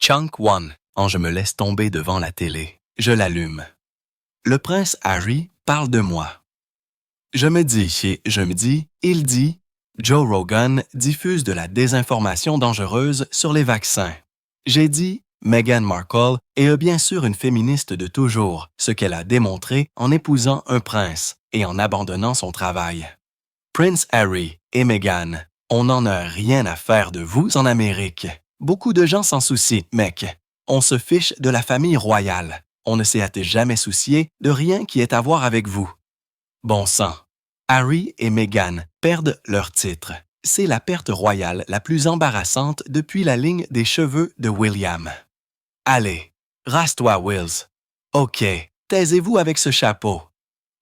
Chunk One, quand je me laisse tomber devant la télé. Je l'allume. Le prince Harry parle de moi. Je me dis, il dit, Joe Rogan diffuse de la désinformation dangereuse sur les vaccins. J'ai dit, Meghan Markle est bien sûr une féministe de toujours, ce qu'elle a démontré en épousant un prince et en abandonnant son travail. Prince Harry et Meghan, on n'en a rien à faire de vous en Amérique. Beaucoup de gens s'en soucient, mec. On se fiche de la famille royale. On ne s'est jamais soucié de rien qui ait à voir avec vous. Bon sang. Harry et Meghan perdent leur titre. C'est la perte royale la plus embarrassante depuis la ligne des cheveux de William. Allez, rase-toi, Wills. OK, taisez-vous avec ce chapeau.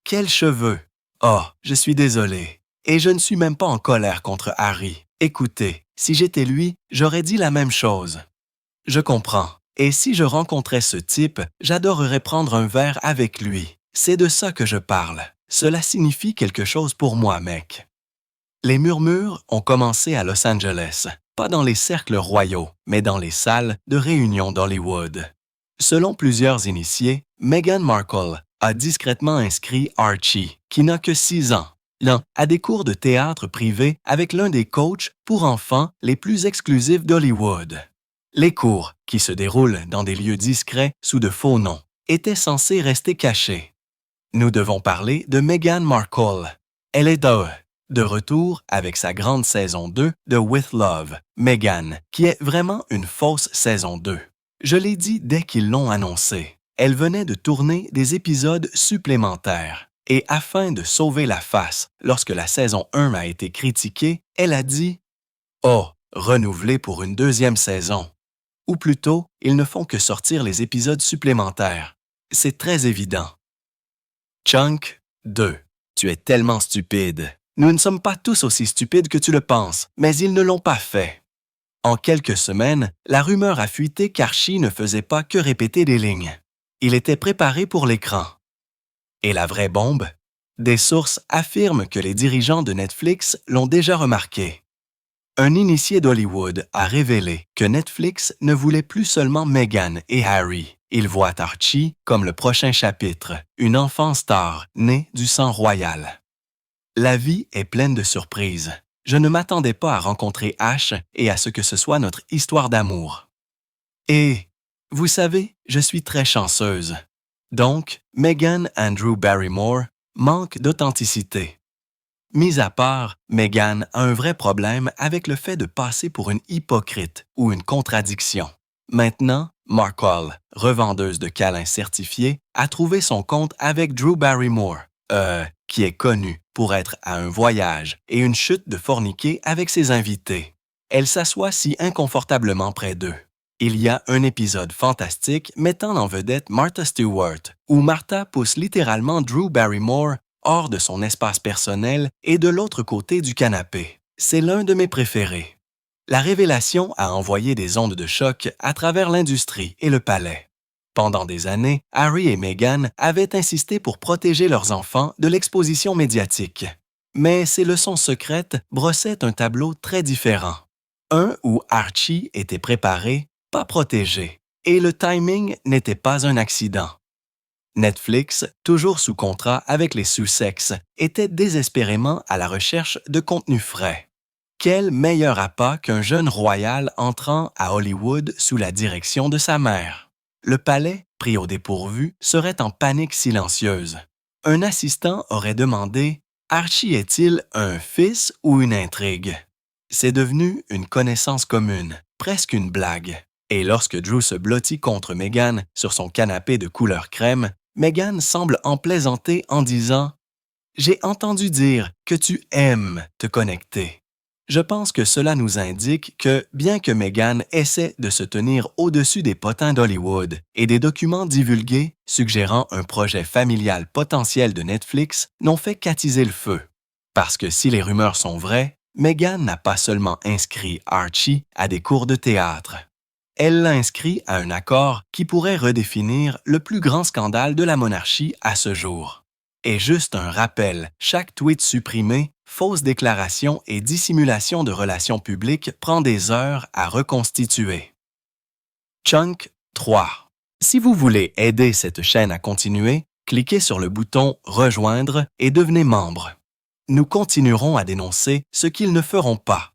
Quels cheveux! Oh, je suis désolé. Et je ne suis même pas en colère contre Harry. Écoutez, si j'étais lui, j'aurais dit la même chose. Je comprends. Et si je rencontrais ce type, j'adorerais prendre un verre avec lui. C'est de ça que je parle. Cela signifie quelque chose pour moi, mec. Les murmures ont commencé à Los Angeles, pas dans les cercles royaux, mais dans les salles de réunion d'Hollywood. Selon plusieurs initiés, Meghan Markle a discrètement inscrit Archie, qui n'a que 6 ans, à des cours de théâtre privé avec l'un des coachs pour enfants les plus exclusifs d'Hollywood. Les cours, qui se déroulent dans des lieux discrets sous de faux noms, étaient censés rester cachés. Nous devons parler de Meghan Markle. Elle est de retour avec sa grande saison 2 de With Love, Meghan, qui est vraiment une fausse saison 2. Je l'ai dit dès qu'ils l'ont annoncé. Elle venait de tourner des épisodes supplémentaires. Et afin de sauver la face, lorsque la saison 1 a été critiquée, elle a dit « Oh, renouvelé pour une 2e saison. » Ou plutôt, ils ne font que sortir les épisodes supplémentaires. C'est très évident. Chunk 2. Tu es tellement stupide. Nous ne sommes pas tous aussi stupides que tu le penses, mais ils ne l'ont pas fait. En quelques semaines, la rumeur a fuité qu'Archie ne faisait pas que répéter des lignes. Il était préparé pour l'écran. Et la vraie bombe? Des sources affirment que les dirigeants de Netflix l'ont déjà remarqué. Un initié d'Hollywood a révélé que Netflix ne voulait plus seulement Meghan et Harry. Il voit Archie comme le prochain chapitre, une enfant star née du sang royal. La vie est pleine de surprises. Je ne m'attendais pas à rencontrer Ash et à ce que ce soit notre histoire d'amour. Et, vous savez, je suis très chanceuse. Donc, Meghan Andrew Barrymore manque d'authenticité. Mis à part, Meghan a un vrai problème avec le fait de passer pour une hypocrite ou une contradiction. Maintenant, Markle, revendeuse de câlins certifiés, a trouvé son compte avec Drew Barrymore, qui est connue pour être à un voyage et une chute de forniquer avec ses invités. Elle s'assoit si inconfortablement près d'eux. Il y a un épisode fantastique mettant en vedette Martha Stewart, où Martha pousse littéralement Drew Barrymore hors de son espace personnel et de l'autre côté du canapé. C'est l'un de mes préférés. La révélation a envoyé des ondes de choc à travers l'industrie et le palais. Pendant des années, Harry et Meghan avaient insisté pour protéger leurs enfants de l'exposition médiatique. Mais ces leçons secrètes brossaient un tableau très différent. Un où Archie était préparé, pas protégé, et le timing n'était pas un accident. Netflix, toujours sous contrat avec les Sussex, était désespérément à la recherche de contenu frais. Quel meilleur appât qu'un jeune royal entrant à Hollywood sous la direction de sa mère. Le palais, pris au dépourvu, serait en panique silencieuse. Un assistant aurait demandé « Archie est-il un fils ou une intrigue ?» C'est devenu une connaissance commune, presque une blague. Et lorsque Drew se blottit contre Meghan sur son canapé de couleur crème, Meghan semble en plaisanter en disant « J'ai entendu dire que tu aimes te connecter. » Je pense que cela nous indique que, bien que Meghan essaie de se tenir au-dessus des potins d'Hollywood et des documents divulgués suggérant un projet familial potentiel de Netflix n'ont fait qu'attiser le feu. Parce que si les rumeurs sont vraies, Meghan n'a pas seulement inscrit Archie à des cours de théâtre. Elle l'a inscrit à un accord qui pourrait redéfinir le plus grand scandale de la monarchie à ce jour. Et juste un rappel, chaque tweet supprimé, fausse déclaration et dissimulation de relations publiques prend des heures à reconstituer. Chunk 3. Si vous voulez aider cette chaîne à continuer, cliquez sur le bouton « Rejoindre » et devenez membre. Nous continuerons à dénoncer ce qu'ils ne feront pas.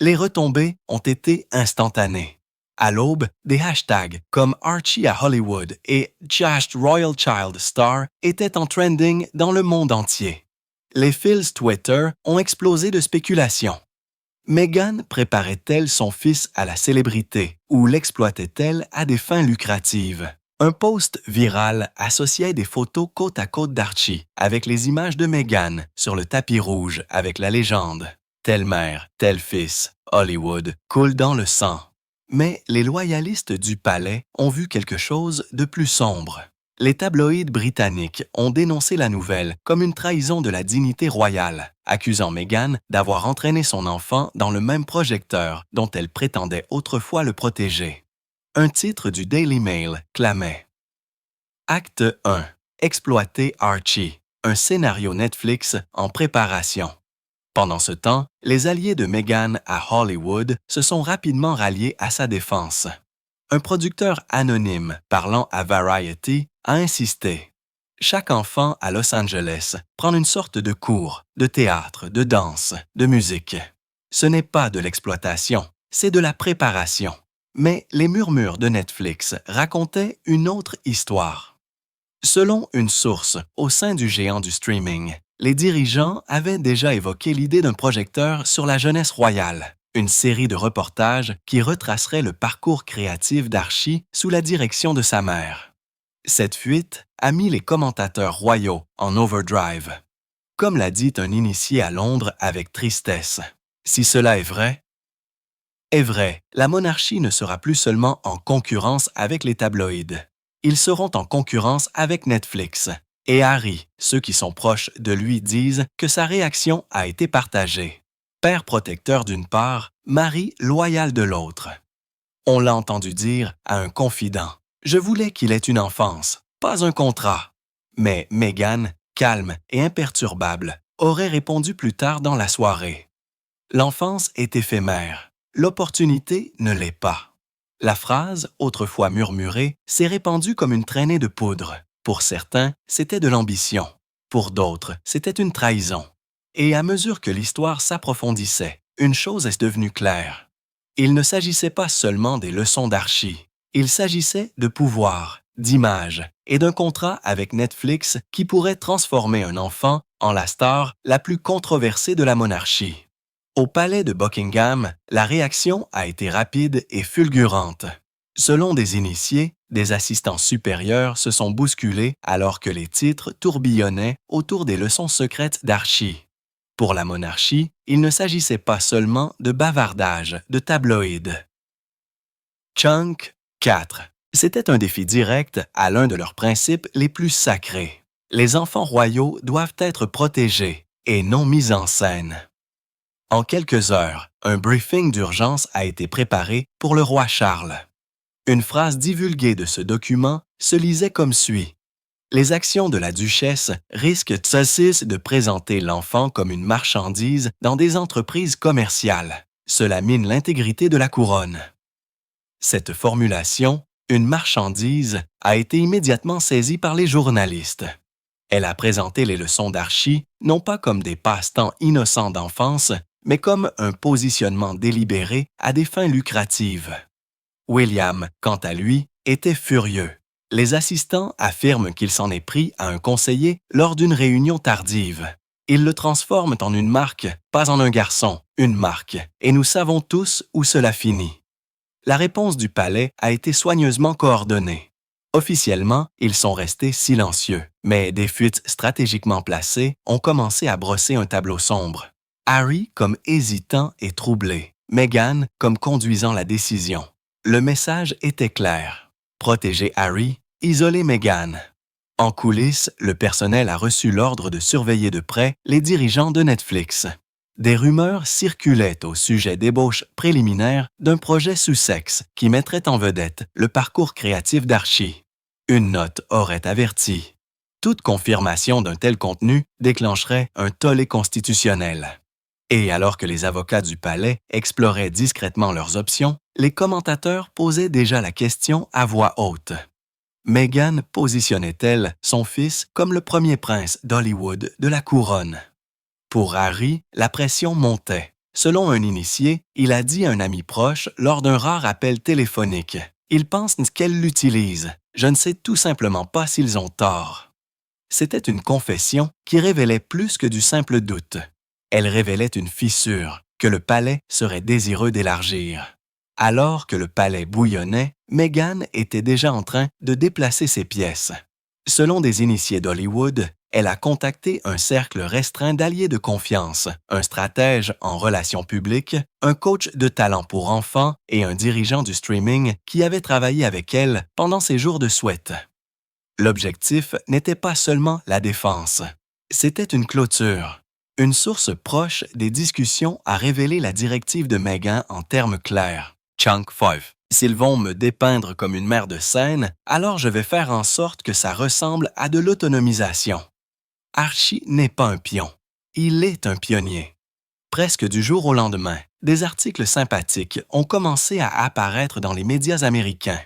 Les retombées ont été instantanées. À l'aube, des hashtags comme Archie à Hollywood et Just Royal Child Star étaient en trending dans le monde entier. Les fils Twitter ont explosé de spéculations. Meghan préparait-elle son fils à la célébrité ou l'exploitait-elle à des fins lucratives? Un post viral associait des photos côte à côte d'Archie avec les images de Meghan sur le tapis rouge avec la légende « Telle mère, tel fils, Hollywood coule dans le sang ». Mais les loyalistes du palais ont vu quelque chose de plus sombre. Les tabloïds britanniques ont dénoncé la nouvelle comme une trahison de la dignité royale, accusant Meghan d'avoir entraîné son enfant dans le même projecteur dont elle prétendait autrefois le protéger. Un titre du Daily Mail clamait « Acte 1. Exploiter Archie. Un scénario Netflix en préparation. » Pendant ce temps, les alliés de Meghan à Hollywood se sont rapidement ralliés à sa défense. Un producteur anonyme parlant à Variety a insisté. Chaque enfant à Los Angeles prend une sorte de cours, de théâtre, de danse, de musique. Ce n'est pas de l'exploitation, c'est de la préparation. Mais les murmures de Netflix racontaient une autre histoire. Selon une source au sein du géant du streaming, les dirigeants avaient déjà évoqué l'idée d'un projecteur sur la jeunesse royale, une série de reportages qui retracerait le parcours créatif d'Archie sous la direction de sa mère. Cette fuite a mis les commentateurs royaux en overdrive. Comme l'a dit un initié à Londres avec tristesse, si cela est vrai, la monarchie ne sera plus seulement en concurrence avec les tabloïds. Ils seront en concurrence avec Netflix. Et Harry, ceux qui sont proches de lui disent que sa réaction a été partagée. Père protecteur d'une part, mari loyal de l'autre. On l'a entendu dire à un confident. Je voulais qu'il ait une enfance, pas un contrat. Mais Meghan, calme et imperturbable, aurait répondu plus tard dans la soirée. L'enfance est éphémère, l'opportunité ne l'est pas. La phrase, autrefois murmurée, s'est répandue comme une traînée de poudre. Pour certains, c'était de l'ambition. Pour d'autres, c'était une trahison. Et à mesure que l'histoire s'approfondissait, une chose est devenue claire. Il ne s'agissait pas seulement des leçons d'Archie. Il s'agissait de pouvoir, d'image et d'un contrat avec Netflix qui pourrait transformer un enfant en la star la plus controversée de la monarchie. Au palais de Buckingham, la réaction a été rapide et fulgurante. Selon des initiés, des assistants supérieurs se sont bousculés alors que les titres tourbillonnaient autour des leçons secrètes d'Archie. Pour la monarchie, il ne s'agissait pas seulement de bavardage, de tabloïds. Chunk 4. C'était un défi direct à l'un de leurs principes les plus sacrés. Les enfants royaux doivent être protégés et non mis en scène. En quelques heures, un briefing d'urgence a été préparé pour le roi Charles. Une phrase divulguée de ce document se lisait comme suit. Les actions de la duchesse risquent de présenter l'enfant comme une marchandise dans des entreprises commerciales. Cela mine l'intégrité de la couronne. Cette formulation, une marchandise, a été immédiatement saisie par les journalistes. Elle a présenté les leçons d'Archie non pas comme des passe-temps innocents d'enfance, mais comme un positionnement délibéré à des fins lucratives. William, quant à lui, était furieux. Les assistants affirment qu'il s'en est pris à un conseiller lors d'une réunion tardive. Ils le transforment en une marque, pas en un garçon, une marque, et nous savons tous où cela finit. La réponse du palais a été soigneusement coordonnée. Officiellement, ils sont restés silencieux, mais des fuites stratégiquement placées ont commencé à brosser un tableau sombre. Harry comme hésitant et troublé, Meghan comme conduisant la décision. Le message était clair. Protéger Harry, isoler Meghan. En coulisses, le personnel a reçu l'ordre de surveiller de près les dirigeants de Netflix. Des rumeurs circulaient au sujet d'ébauches préliminaires d'un projet Sussex qui mettrait en vedette le parcours créatif d'Archie. Une note aurait averti. Toute confirmation d'un tel contenu déclencherait un tollé constitutionnel. Et alors que les avocats du palais exploraient discrètement leurs options, Les commentateurs posaient déjà la question à voix haute. Meghan positionnait-elle son fils comme le premier prince d'Hollywood de la couronne? Pour Harry, la pression montait. Selon un initié, il a dit à un ami proche lors d'un rare appel téléphonique « Ils pensent qu'elle l'utilise. Je ne sais tout simplement pas s'ils ont tort. » C'était une confession qui révélait plus que du simple doute. Elle révélait une fissure que le palais serait désireux d'élargir. Alors que le palais bouillonnait, Meghan était déjà en train de déplacer ses pièces. Selon des initiés d'Hollywood, elle a contacté un cercle restreint d'alliés de confiance, un stratège en relations publiques, un coach de talent pour enfants et un dirigeant du streaming qui avait travaillé avec elle pendant ses jours de souhait. L'objectif n'était pas seulement la défense, c'était une clôture. Une source proche des discussions a révélé la directive de Meghan en termes clairs. Chunk 5. S'ils vont me dépeindre comme une mère de scène, alors je vais faire en sorte que ça ressemble à de l'autonomisation. Archie n'est pas un pion. Il est un pionnier. Presque du jour au lendemain, des articles sympathiques ont commencé à apparaître dans les médias américains.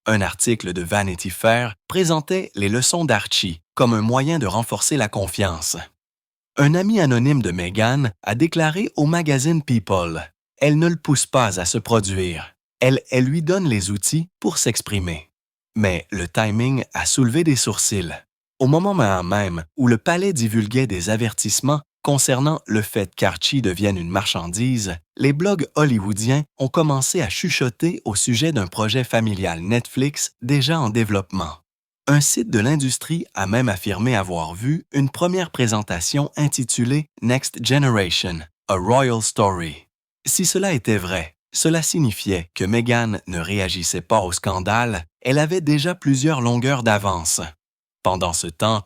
Un article de Vanity Fair présentait les leçons d'Archie comme un moyen de renforcer la confiance. Un ami anonyme de Meghan a déclaré au magazine People « Elle ne le pousse pas à se produire. Elle lui donne les outils pour s'exprimer. » Mais le timing a soulevé des sourcils. Au moment même où le palais divulguait des avertissements concernant le fait qu'Archie devienne une marchandise, les blogs hollywoodiens ont commencé à chuchoter au sujet d'un projet familial Netflix déjà en développement. Un site de l'industrie a même affirmé avoir vu une première présentation intitulée Next Generation, A Royal Story. Si cela était vrai, cela signifiait que Meghan ne réagissait pas au scandale, elle avait déjà plusieurs longueurs d'avance. Pendant ce temps,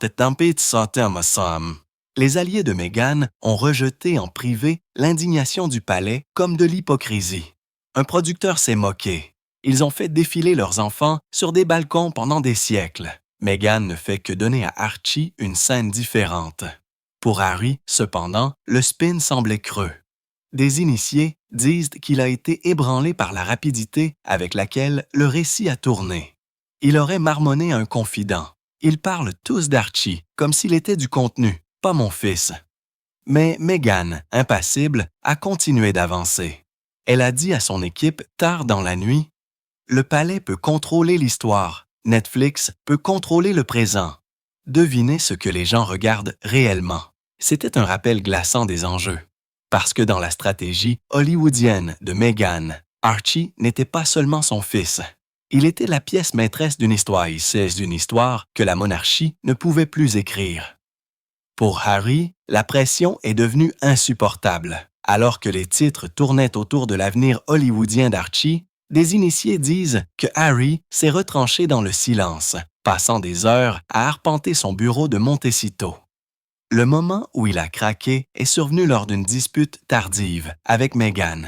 les alliés de Meghan ont rejeté en privé l'indignation du palais comme de l'hypocrisie. Un producteur s'est moqué. Ils ont fait défiler leurs enfants sur des balcons pendant des siècles. Meghan ne fait que donner à Archie une scène différente. Pour Harry, cependant, le spin semblait creux. Des initiés disent qu'il a été ébranlé par la rapidité avec laquelle le récit a tourné. Il aurait marmonné à un confident. Ils parlent tous d'Archie comme s'il était du contenu, pas mon fils. Mais Meghan, impassible, a continué d'avancer. Elle a dit à son équipe tard dans la nuit « Le palais peut contrôler l'histoire, Netflix peut contrôler le présent. Devinez ce que les gens regardent réellement. » C'était un rappel glaçant des enjeux. Parce que dans la stratégie hollywoodienne de Meghan, Archie n'était pas seulement son fils. Il était la pièce maîtresse d'une histoire que la monarchie ne pouvait plus écrire. Pour Harry, la pression est devenue insupportable. Alors que les titres tournaient autour de l'avenir hollywoodien d'Archie, des initiés disent que Harry s'est retranché dans le silence, passant des heures à arpenter son bureau de Montecito. Le moment où il a craqué est survenu lors d'une dispute tardive avec Meghan.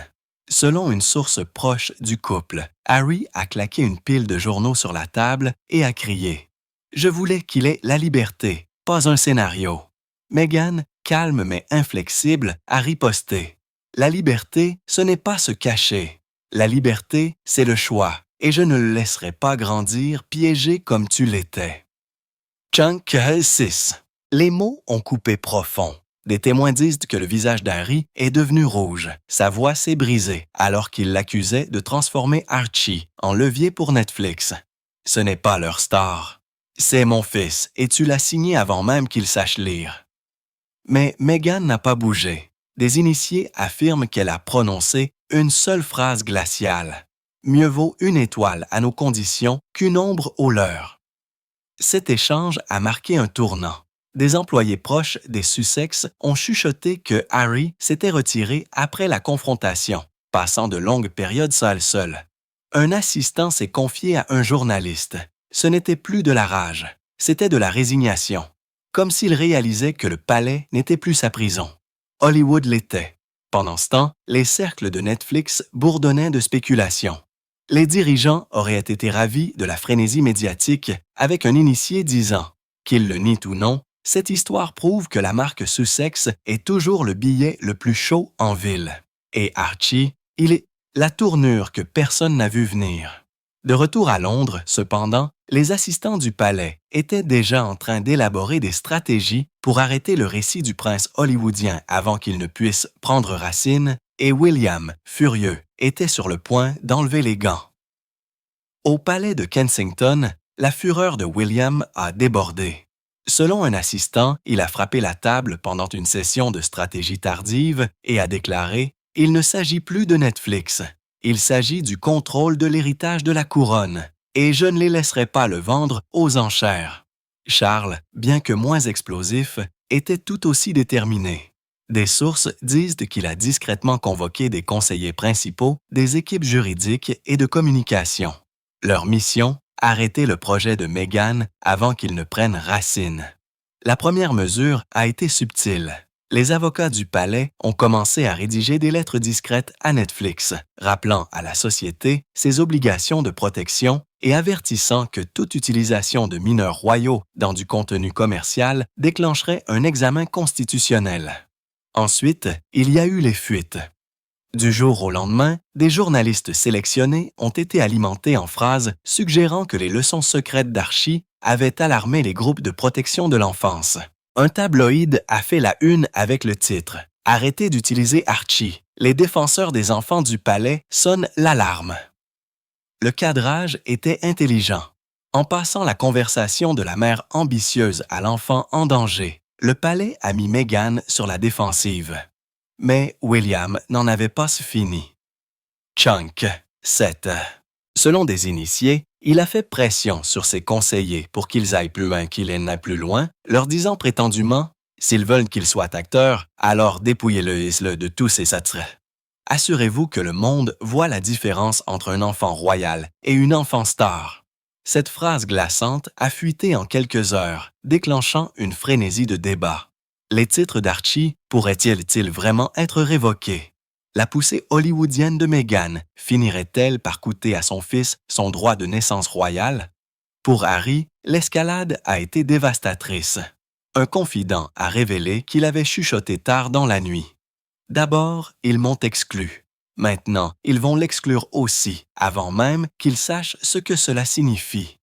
Selon une source proche du couple, Harry a claqué une pile de journaux sur la table et a crié « Je voulais qu'il ait la liberté, pas un scénario. » Meghan, calme mais inflexible, a riposté « La liberté, ce n'est pas se cacher. La liberté, c'est le choix, et je ne le laisserai pas grandir piégé comme tu l'étais. » Chunk 6. Les mots ont coupé profond. Des témoins disent que le visage d'Harry est devenu rouge. Sa voix s'est brisée alors qu'il l'accusait de transformer Archie en levier pour Netflix. Ce n'est pas leur star. C'est mon fils et tu l'as signé avant même qu'il sache lire. Mais Meghan n'a pas bougé. Des initiés affirment qu'elle a prononcé une seule phrase glaciale. Mieux vaut une étoile à nos conditions qu'une ombre aux leurs. Cet échange a marqué un tournant. Des employés proches des Sussex ont chuchoté que Harry s'était retiré après la confrontation, passant de longues périodes seul. Un assistant s'est confié à un journaliste. Ce n'était plus de la rage, c'était de la résignation, comme s'il réalisait que le palais n'était plus sa prison. Hollywood l'était. Pendant ce temps, les cercles de Netflix bourdonnaient de spéculations. Les dirigeants auraient été ravis de la frénésie médiatique avec un initié disant, qu'il le nie ou non, cette histoire prouve que la marque Sussex est toujours le billet le plus chaud en ville. Et Archie, il est La tournure que personne n'a vu venir. De retour à Londres, cependant, les assistants du palais étaient déjà en train d'élaborer des stratégies pour arrêter le récit du prince hollywoodien avant qu'il ne puisse prendre racine, et William, furieux, était sur le point d'enlever les gants. Au palais de Kensington, la fureur de William a débordé. Selon un assistant, il a frappé la table pendant une session de stratégie tardive et a déclaré « Il ne s'agit plus de Netflix. Il s'agit du contrôle de l'héritage de la couronne, et je ne les laisserai pas le vendre aux enchères. » Charles, bien que moins explosif, était tout aussi déterminé. Des sources disent qu'il a discrètement convoqué des conseillers principaux, des équipes juridiques et de communication. Leur mission, arrêter le projet de Meghan avant qu'il ne prenne racine. La première mesure a été subtile. Les avocats du palais ont commencé à rédiger des lettres discrètes à Netflix, rappelant à la société ses obligations de protection et avertissant que toute utilisation de mineurs royaux dans du contenu commercial déclencherait un examen constitutionnel. Ensuite, il y a eu les fuites. Du jour au lendemain, des journalistes sélectionnés ont été alimentés en phrases suggérant que les leçons secrètes d'Archie avaient alarmé les groupes de protection de l'enfance. Un tabloïd a fait la une avec le titre « Arrêtez d'utiliser Archie. Les défenseurs des enfants du palais sonnent l'alarme ». Le cadrage était intelligent. En passant la conversation de la mère ambitieuse à l'enfant en danger, le palais a mis Meghan sur la défensive. Mais William n'en avait pas fini. Chunk, 7. Selon des initiés, il a fait pression sur ses conseillers pour qu'ils aillent plus loin qu'il n'aille plus loin, leur disant prétendument « S'ils veulent qu'il soit acteur, alors dépouillez-le de tous ses attraits. » Assurez-vous que le monde voit la différence entre un enfant royal et une enfant star. Cette phrase glaçante a fuité en quelques heures, déclenchant une frénésie de débat. Les titres d'Archie pourraient-ils vraiment être révoqués? La poussée hollywoodienne de Meghan finirait-elle par coûter à son fils son droit de naissance royale? Pour Harry, l'escalade a été dévastatrice. Un confident a révélé qu'il avait chuchoté tard dans la nuit. D'abord, ils m'ont exclu. Maintenant, ils vont l'exclure aussi, avant même qu'il sache ce que cela signifie.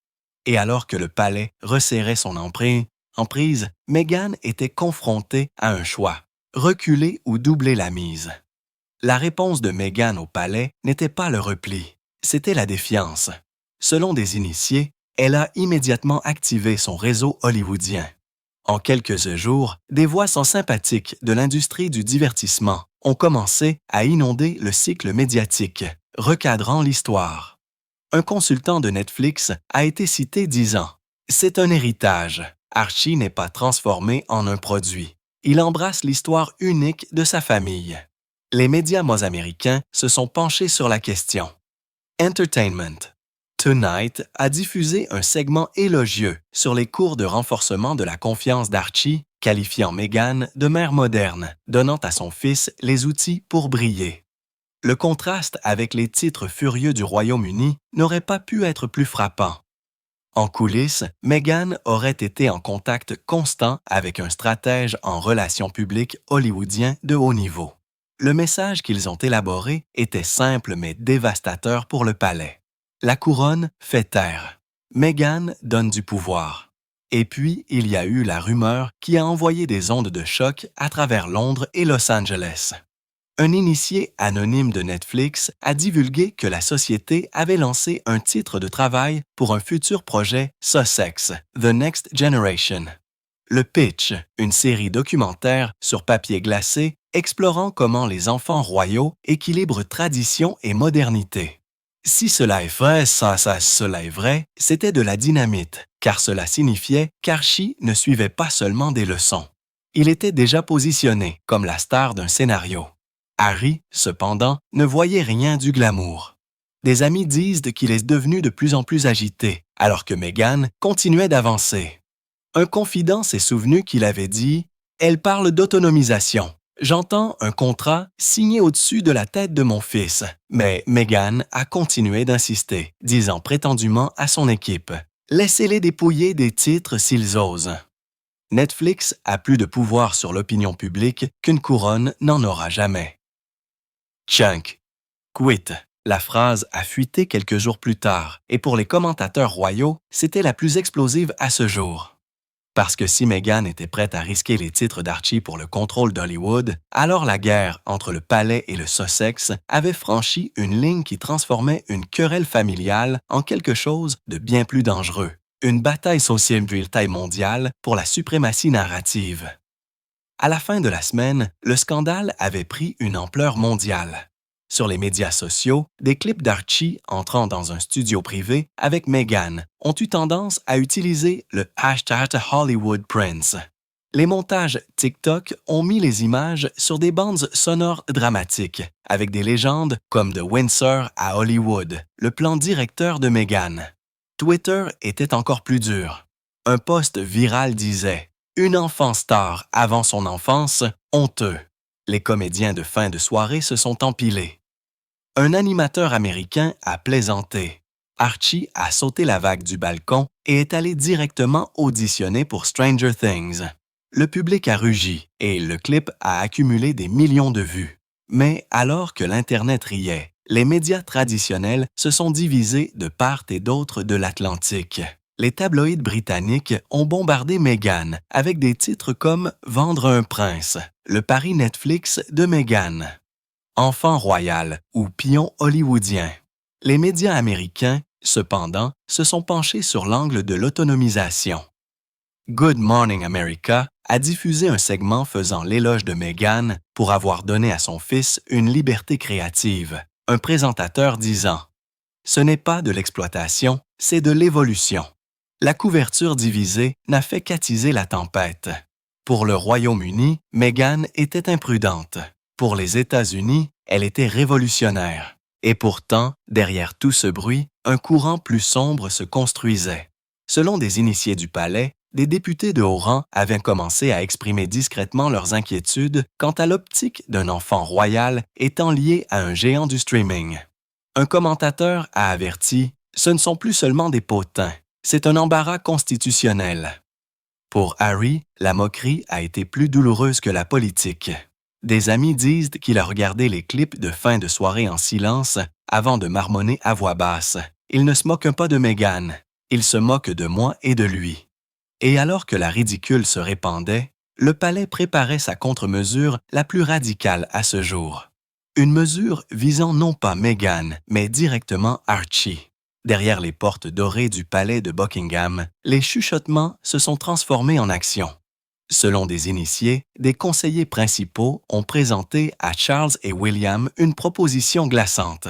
Et alors que le palais resserrait son emprise, Meghan était confrontée à un choix, reculer ou doubler la mise. La réponse de Meghan au palais n'était pas le repli, c'était la défiance. Selon des initiés, elle a immédiatement activé son réseau hollywoodien. En quelques jours, des voix sans sympathiques de l'industrie du divertissement ont commencé à inonder le cycle médiatique, recadrant l'histoire. Un consultant de Netflix a été cité disant « C'est un héritage. Archie n'est pas transformé en un produit. Il embrasse l'histoire unique de sa famille. » Les médias américains se sont penchés sur la question. Entertainment Tonight a diffusé un segment élogieux sur les cours de renforcement de la confiance d'Archie, qualifiant Meghan de mère moderne, donnant à son fils les outils pour briller. Le contraste avec les titres furieux du Royaume-Uni n'aurait pas pu être plus frappant. En coulisses, Meghan aurait été en contact constant avec un stratège en relations publiques hollywoodien de haut niveau. Le message qu'ils ont élaboré était simple mais dévastateur pour le palais. La couronne fait taire. Meghan donne du pouvoir. Et puis, il y a eu la rumeur qui a envoyé des ondes de choc à travers Londres et Los Angeles. Un initié anonyme de Netflix a divulgué que la société avait lancé un titre de travail pour un futur projet Sussex, The Next Generation. Le pitch, une série documentaire sur papier glacé explorant comment les enfants royaux équilibrent tradition et modernité. Si cela est vrai, cela est vrai, c'était de la dynamite, car cela signifiait qu'Archie ne suivait pas seulement des leçons. Il était déjà positionné comme la star d'un scénario. Harry, cependant, ne voyait rien du glamour. Des amis disent qu'il est devenu de plus en plus agité, alors que Meghan continuait d'avancer. Un confident s'est souvenu qu'il avait dit « Elle parle d'autonomisation. J'entends un contrat signé au-dessus de la tête de mon fils. » Mais Meghan a continué d'insister, disant prétendument à son équipe « Laissez-les dépouiller des titres s'ils osent. » Netflix a plus de pouvoir sur l'opinion publique qu'une couronne n'en aura jamais. Chunk. quit. La phrase a fuité quelques jours plus tard, et pour les commentateurs royaux, c'était la plus explosive à ce jour. Parce que si Meghan était prête à risquer les titres d'Archie pour le contrôle d'Hollywood, alors la guerre entre le palais et le Sussex avait franchi une ligne qui transformait une querelle familiale en quelque chose de bien plus dangereux. Une bataille sociétale mondiale pour la suprématie narrative. À la fin de la semaine, le scandale avait pris une ampleur mondiale. Sur les médias sociaux, des clips d'Archie entrant dans un studio privé avec Meghan ont eu tendance à utiliser le hashtag #HollywoodPrince. Les montages TikTok ont mis les images sur des bandes sonores dramatiques, avec des légendes comme de Windsor à Hollywood, le plan directeur de Meghan. Twitter était encore plus dur. Un post viral disait « Une enfant star avant son enfance, honteux ». Les comédiens de fin de soirée se sont empilés. Un animateur américain a plaisanté. Archie a sauté la vague du balcon et est allé directement auditionner pour Stranger Things. Le public a rugi et le clip a accumulé des millions de vues. Mais alors que l'Internet riait, les médias traditionnels se sont divisés de part et d'autre de l'Atlantique. Les tabloïds britanniques ont bombardé Meghan avec des titres comme « Vendre un prince », le pari Netflix de Meghan, enfant royal ou pion hollywoodien. Les médias américains, cependant, se sont penchés sur l'angle de l'autonomisation. Good Morning America a diffusé un segment faisant l'éloge de Meghan pour avoir donné à son fils une liberté créative, un présentateur disant « Ce n'est pas de l'exploitation, c'est de l'évolution ». La couverture divisée n'a fait qu'attiser la tempête. Pour le Royaume-Uni, Meghan était imprudente. Pour les États-Unis, elle était révolutionnaire. Et pourtant, derrière tout ce bruit, un courant plus sombre se construisait. Selon des initiés du palais, des députés de haut rang avaient commencé à exprimer discrètement leurs inquiétudes quant à l'optique d'un enfant royal étant lié à un géant du streaming. Un commentateur a averti « Ce ne sont plus seulement des potins, c'est un embarras constitutionnel ». Pour Harry, la moquerie a été plus douloureuse que la politique. Des amis disent qu'il a regardé les clips de fin de soirée en silence avant de marmonner à voix basse. Il ne se moque pas de Meghan, il se moque de moi et de lui. Et alors que la ridicule se répandait, le palais préparait sa contre-mesure la plus radicale à ce jour. Une mesure visant non pas Meghan, mais directement Archie. Derrière les portes dorées du palais de Buckingham, les chuchotements se sont transformés en action. Selon des initiés, des conseillers principaux ont présenté à Charles et William une proposition glaçante.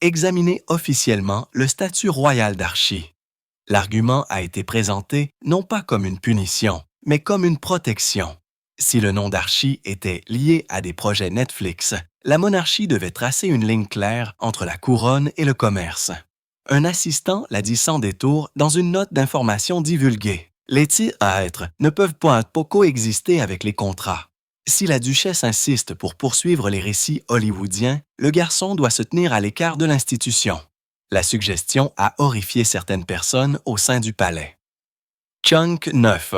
Examiner officiellement le statut royal d'Archie. L'argument a été présenté non pas comme une punition, mais comme une protection. Si le nom d'Archie était lié à des projets Netflix, la monarchie devait tracer une ligne claire entre la couronne et le commerce. Un assistant l'a dit sans détour dans une note d'information divulguée. Les titres à être ne peuvent pas coexister avec les contrats. Si la duchesse insiste pour poursuivre les récits hollywoodiens, le garçon doit se tenir à l'écart de l'institution. La suggestion a horrifié certaines personnes au sein du palais. Chunk 9.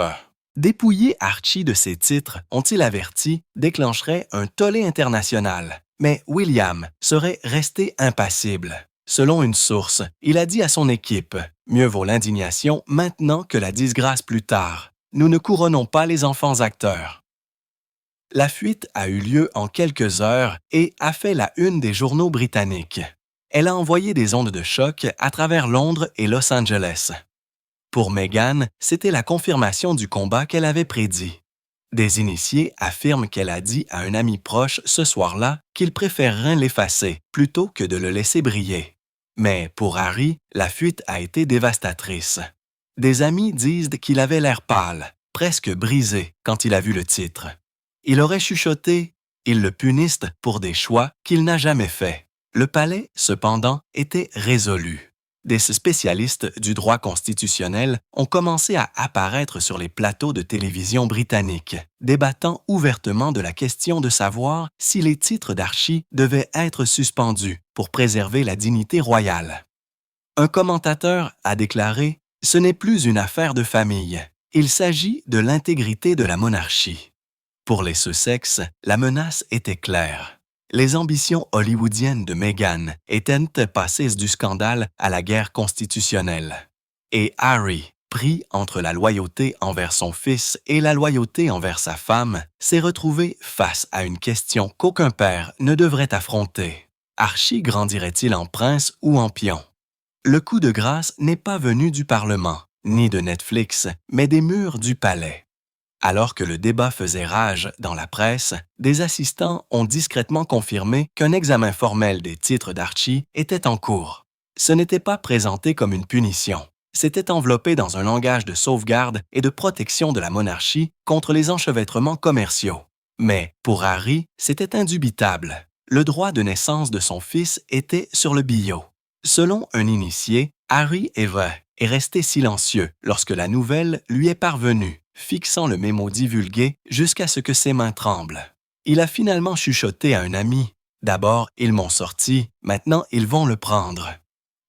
Dépouiller Archie de ses titres, ont-ils averti, déclencherait un tollé international. Mais William serait resté impassible. Selon une source, il a dit à son équipe « Mieux vaut l'indignation maintenant que la disgrâce plus tard. Nous ne couronnons pas les enfants acteurs. » La fuite a eu lieu en quelques heures et a fait la une des journaux britanniques. Elle a envoyé des ondes de choc à travers Londres et Los Angeles. Pour Meghan, c'était la confirmation du combat qu'elle avait prédit. Des initiés affirment qu'elle a dit à un ami proche ce soir-là qu'il préférerait l'effacer plutôt que de le laisser briller. Mais pour Harry, la fuite a été dévastatrice. Des amis disent qu'il avait l'air pâle, presque brisé quand il a vu le titre. Il aurait chuchoté « Ils le punissent pour des choix qu'il n'a jamais faits ». Le palais, cependant, était résolu. Des spécialistes du droit constitutionnel ont commencé à apparaître sur les plateaux de télévision britanniques, débattant ouvertement de la question de savoir si les titres d'Archie devaient être suspendus pour préserver la dignité royale. Un commentateur a déclaré « Ce n'est plus une affaire de famille, il s'agit de l'intégrité de la monarchie ». Pour les Sussex, la menace était claire. Les ambitions hollywoodiennes de Meghan étaient passées du scandale à la guerre constitutionnelle. Et Harry, pris entre la loyauté envers son fils et la loyauté envers sa femme, s'est retrouvé face à une question qu'aucun père ne devrait affronter. Archie grandirait-il en prince ou en pion? Le coup de grâce n'est pas venu du Parlement, ni de Netflix, mais des murs du palais. Alors que le débat faisait rage dans la presse, des assistants ont discrètement confirmé qu'un examen formel des titres d'Archie était en cours. Ce n'était pas présenté comme une punition. C'était enveloppé dans un langage de sauvegarde et de protection de la monarchie contre les enchevêtrements commerciaux. Mais, pour Harry, c'était indubitable. Le droit de naissance de son fils était sur le billot. Selon un initié, Harry Everett est resté silencieux lorsque la nouvelle lui est parvenue, fixant le mémo divulgué jusqu'à ce que ses mains tremblent. Il a finalement chuchoté à un ami. « D'abord, ils m'ont sorti, maintenant ils vont le prendre. »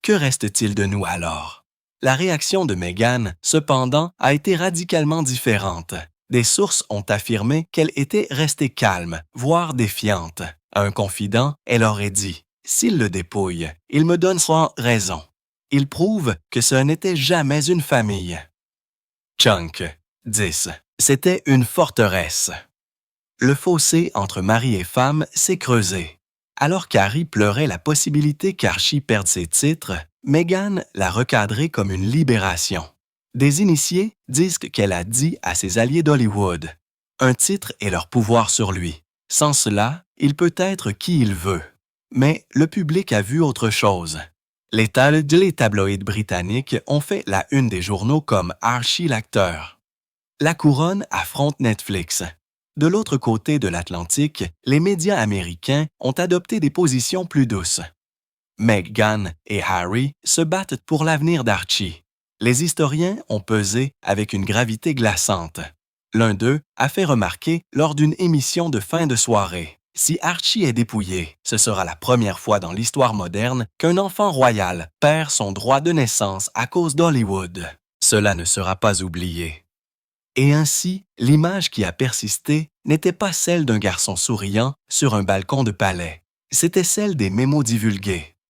Que reste-t-il de nous alors? La réaction de Meghan, cependant, a été radicalement différente. Des sources ont affirmé qu'elle était restée calme, voire défiante. À un confident, elle aurait dit « S'il le dépouille, il me donne sans raison. Il prouve que ce n'était jamais une famille. » Chunk 10. C'était une forteresse. Le fossé entre mari et femme s'est creusé. Alors qu'Harry pleurait la possibilité qu'Archie perde ses titres, Meghan l'a recadré comme une libération. Des initiés disent qu'elle a dit à ses alliés d'Hollywood « Un titre est leur pouvoir sur lui. Sans cela, il peut être qui il veut. » Mais le public a vu autre chose. Les tabloïds britanniques ont fait la une des journaux comme Archie l'acteur. La couronne affronte Netflix. De l'autre côté de l'Atlantique, les médias américains ont adopté des positions plus douces. Meghan et Harry se battent pour l'avenir d'Archie. Les historiens ont pesé avec une gravité glaçante. L'un d'eux a fait remarquer lors d'une émission de fin de soirée: si Archie est dépouillé, ce sera la première fois dans l'histoire moderne qu'un enfant royal perd son droit de naissance à cause d'Hollywood. Cela ne sera pas oublié. Et ainsi, l'image qui a persisté n'était pas celle d'un garçon souriant sur un balcon de palais. C'était celle des mémos divulgués.